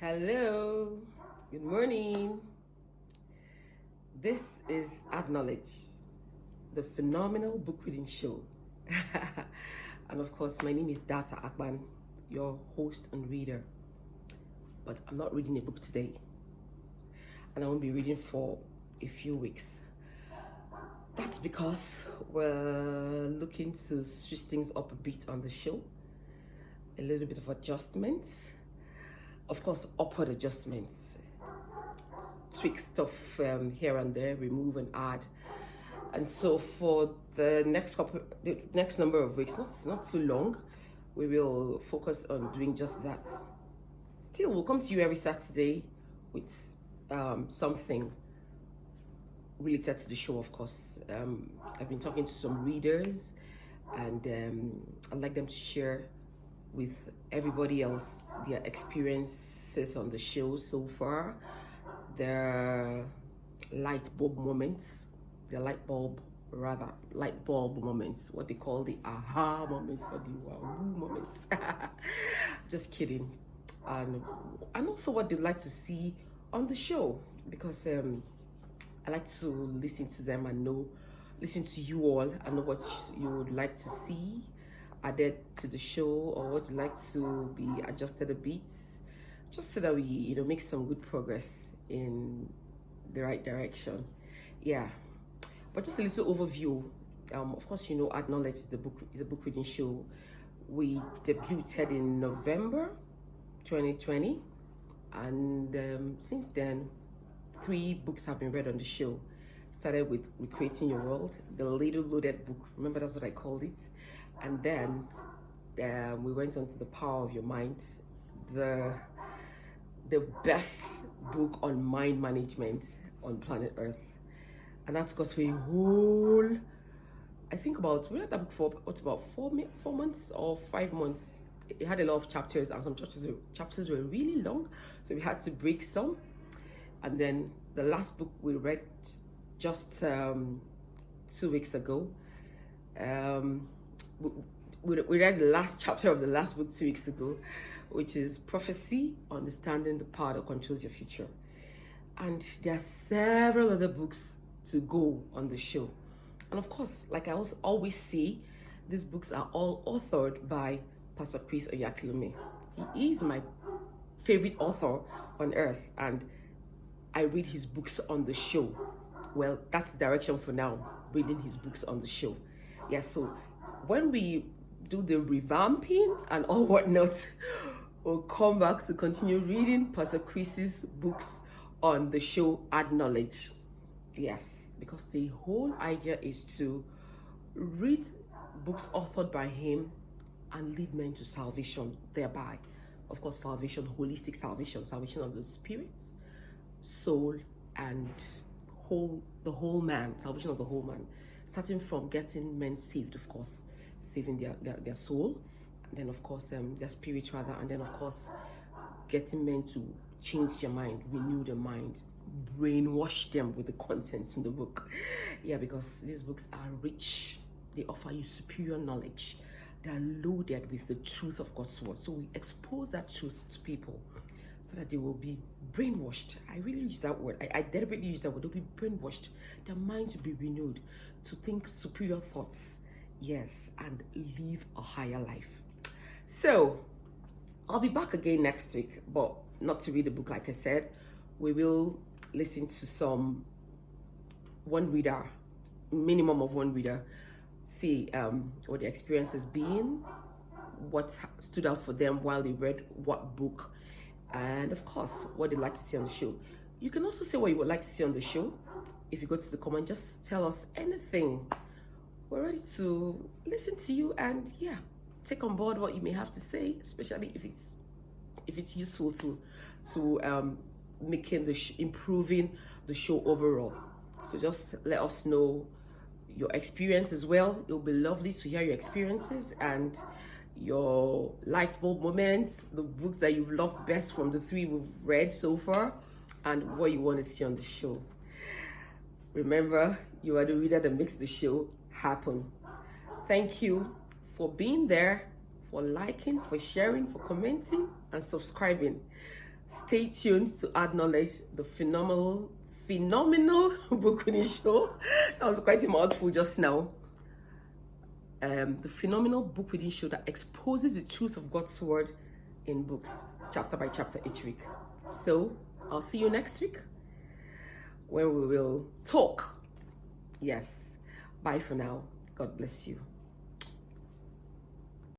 Hello, good morning. This is Acknowledge, the phenomenal book reading show. And of course, my name is Data Akban, your host and reader. But I'm not reading a book today, and I won't be reading for a few weeks. That's because we're looking to switch things up a bit on the show, a little bit of adjustments. Of course, upward adjustments, tweak stuff here and there, remove and add. And so for the next number of weeks, not too long, we will focus on doing just that. Still, we'll come to you every Saturday with something related to the show, of course. I've been talking to some readers, and I'd like them to share with everybody else their experiences on the show so far, their light bulb moments, what they call the aha moments or the wow moments. Just kidding. And also what they like to see on the show, because I like to listen to them and listen to you all and know what you would like to see added to the show, or what you'd like to be adjusted a bit, just so that we make some good progress in the right direction. Yeah, but just a little overview. Of course, Acknowledge is a book reading show. We debuted in November 2020, and since then 3 books have been read on the show. Started with Recreating Your World, the little loaded book. Remember, that's what I called it. And then we went on to The Power of Your Mind, the best book on mind management on planet Earth. And that took us for a whole, I think we read that book for about 4 months or 5 months. It had a lot of chapters, and some chapters were really long, so we had to break some. And then the last book we read just 2 weeks ago. We read the last chapter of the last book 2 weeks ago, which is Prophecy: Understanding the Power That Controls Your Future. And there are several other books to go on the show. And of course, like I always say, these books are all authored by Pastor Chris Oyakhilome. He is my favorite author on earth, and I read his books on the show. Well, that's the direction for now, reading his books on the show. Yeah, so when we do the revamping and all whatnot, we'll come back to continue reading Pastor Chris's books on the show Acknowledge. Yes, because the whole idea is to read books authored by him and lead men to salvation thereby. Of course, salvation, holistic salvation of the spirit, soul, and the whole man, salvation of the whole man, starting from getting men saved, of course, saving their soul, and then of course their spirit rather, and then of course getting men to change their mind, renew their mind, brainwash them with the contents in the book. Yeah, because these books are rich. They offer you superior knowledge. They are loaded with the truth of God's word. So we expose that truth to people so that they will be brainwashed. I really use that word. I deliberately use that word. They'll be brainwashed. Their minds will be renewed to think superior thoughts. Yes, and live a higher life. So I'll be back again next week, but not to read the book, like I said. We will listen to one reader, minimum of one reader, see what their experience has been, what stood out for them while they read what book, and of course what they'd like to see on the show. You can also say what you would like to see on the show. If you go to the comment, just tell us anything. We're ready to listen to you and take on board what you may have to say, especially if it's useful to improving the show overall. So just let us know your experience as well. It'll be lovely to hear your experiences and your light bulb moments, the books that you've loved best from the 3 we've read so far, and what you want to see on the show. Remember, you are the reader that makes the show happen. Thank you for being there, for liking, for sharing, for commenting, and subscribing. Stay tuned to add knowledge, the phenomenal book reading show. That was quite a mouthful just now. The phenomenal book reading show that exposes the truth of God's word in books, chapter by chapter each week. So I'll see you next week when we will talk. Yes. Bye for now. God bless you.